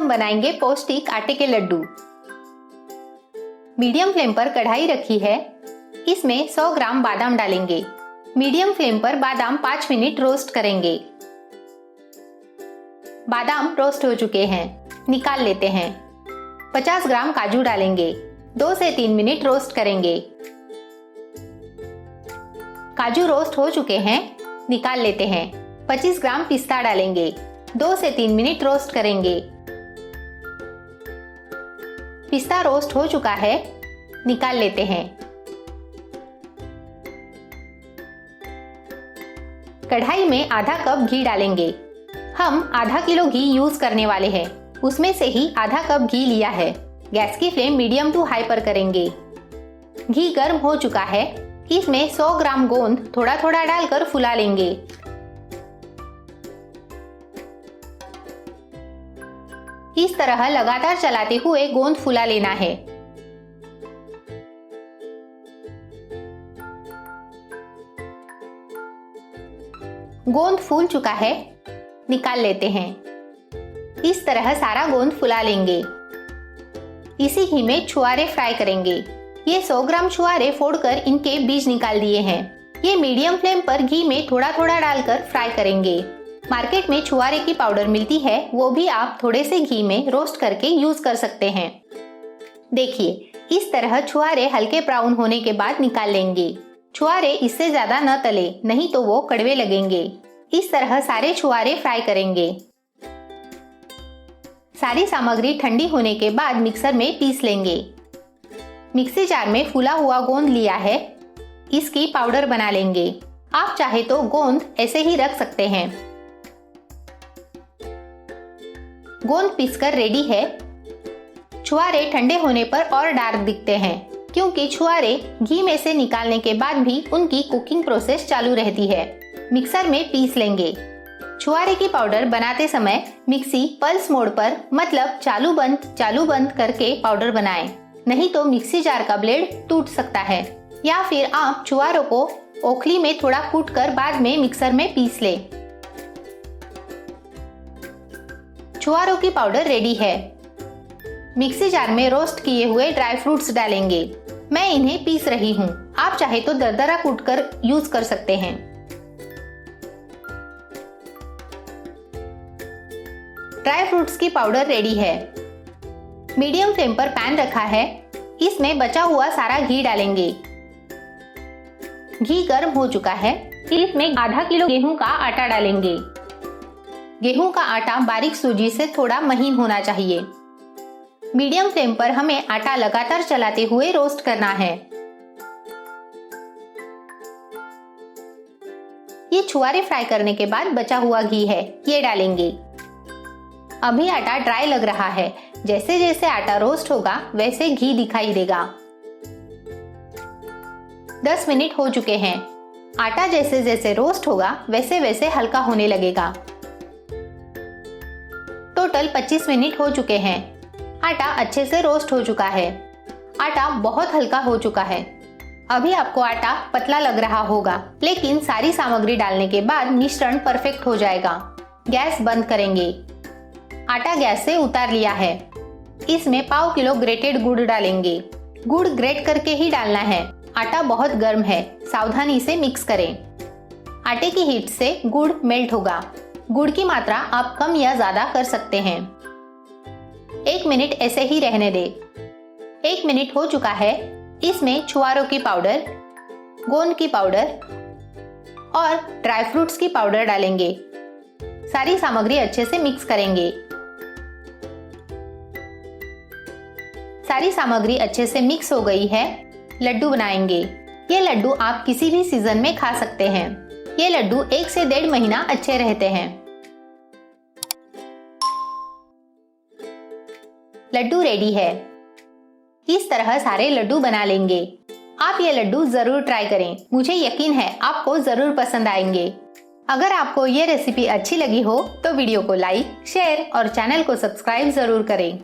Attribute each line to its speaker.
Speaker 1: हम बनाएंगे पौष्टिक आटे के लड्डू। मीडियम फ्लेम पर कढ़ाई रखी है, इसमें 100 ग्राम बादाम डालेंगे। मीडियम फ्लेम पर बादाम 5 मिनट रोस्ट करेंगे। बादाम रोस्ट हो चुके हैं, निकाल लेते हैं। 50 ग्राम काजू डालेंगे, 2 से 3 मिनट रोस्ट करेंगे। काजू रोस्ट हो चुके हैं, निकाल लेते हैं। 25 ग्राम पिस्ता डालेंगे, 2 से 3 मिनट रोस्ट करेंगे। पिस्ता रोस्ट हो चुका है, निकाल लेते हैं। कढ़ाई में आधा कप घी डालेंगे। हम आधा किलो घी यूज करने वाले हैं, उसमें से ही आधा कप घी लिया है। गैस की फ्लेम मीडियम टू हाई पर करेंगे। घी गर्म हो चुका है, इसमें 100 ग्राम गोंद थोड़ा थोड़ा डालकर फुला लेंगे। इस तरह लगातार चलाते हुए गोंद फुला लेना है। गोंद फूल चुका है, निकाल लेते हैं। इस तरह सारा गोंद फुला लेंगे। इसी घी में छुआरे फ्राई करेंगे। ये 100 ग्राम छुआरे फोड़कर इनके बीज निकाल दिए हैं। ये मीडियम फ्लेम पर घी में थोड़ा थोड़ा डालकर फ्राई करेंगे। मार्केट में छुआरे की पाउडर मिलती है, वो भी आप थोड़े से घी में रोस्ट करके यूज कर सकते हैं। देखिए, इस तरह छुआरे हल्के ब्राउन होने के बाद निकाल लेंगे। छुआरे इससे ज्यादा न तले, नहीं तो वो कड़वे लगेंगे। इस तरह सारे छुआरे फ्राई करेंगे। सारी सामग्री ठंडी होने के बाद मिक्सर में पीस लेंगे। मिक्सी जार में फूला हुआ गोंद लिया है, इसकी पाउडर बना लेंगे। आप चाहे तो गोंद ऐसे ही रख सकते हैं। गोंद पीसकर रेडी है। छुआरे ठंडे होने पर और डार्क दिखते हैं, क्योंकि छुआरे घी में से निकालने के बाद भी उनकी कुकिंग प्रोसेस चालू रहती है। मिक्सर में पीस लेंगे। छुआरे की पाउडर बनाते समय मिक्सी पल्स मोड पर, मतलब चालू बंद करके पाउडर बनाएं, नहीं तो मिक्सी जार का ब्लेड टूट सकता है। या फिर आप छुआरों को ओखली में थोड़ा कूट कर बाद में मिक्सर में पीस लें। छुआरों की पाउडर रेडी है। मिक्सी जार में रोस्ट किए हुए ड्राई फ्रूट्स डालेंगे। मैं इन्हें पीस रही हूँ, आप चाहे तो दरदरा कूटकर यूज कर सकते हैं। ड्राई फ्रूट्स की पाउडर रेडी है। मीडियम फ्लेम पर पैन रखा है, इसमें बचा हुआ सारा घी डालेंगे। घी गर्म हो चुका है, इसमें आधा किलो गेहूं का आटा डालेंगे। गेहूं का आटा बारीक सूजी से थोड़ा महीन होना चाहिए। मीडियम फ्लेम पर हमें आटा लगातार चलाते हुए रोस्ट करना है। ये छुआरे फ्राई करने के बाद बचा हुआ घी है, ये डालेंगे। अभी आटा ड्राई लग रहा है, जैसे जैसे आटा रोस्ट होगा वैसे घी दिखाई देगा। 10 मिनट हो चुके हैं। आटा जैसे जैसे रोस्ट होगा वैसे वैसे हल्का होने लगेगा। टोटल 25 मिनट हो चुके हैं। आटा अच्छे से रोस्ट हो चुका है। आटा बहुत हल्का हो चुका है। अभी आपको आटा पतला लग रहा होगा, लेकिन सारी सामग्री डालने के बाद मिश्रण परफेक्ट हो जाएगा। गैस बंद करेंगे। आटा गैस से उतार लिया है। इसमें पाव किलो ग्रेटेड गुड़ डालेंगे। गुड़ ग्रेट करके ही डालना है। आटा बहुत गर्म है, सावधानी से मिक्स करें। आटे की हीट से गुड़ मेल्ट होगा। गुड़ की मात्रा आप कम या ज्यादा कर सकते हैं। 1 मिनट ऐसे ही रहने दें। 1 मिनट हो चुका है। इसमें छुआरों की पाउडर, गोंद की पाउडर और ड्राई फ्रूट्स की पाउडर डालेंगे। सारी सामग्री अच्छे से मिक्स करेंगे। सारी सामग्री अच्छे से मिक्स हो गई है। लड्डू बनाएंगे। ये लड्डू आप किसी भी सीजन में खा सकते हैं। ये लड्डू 1 से 1.5 महीना अच्छे रहते हैं। लड्डू रेडी है। इस तरह सारे लड्डू बना लेंगे। आप ये लड्डू जरूर ट्राई करें, मुझे यकीन है आपको जरूर पसंद आएंगे। अगर आपको ये रेसिपी अच्छी लगी हो तो वीडियो को लाइक, शेयर और चैनल को सब्सक्राइब जरूर करें।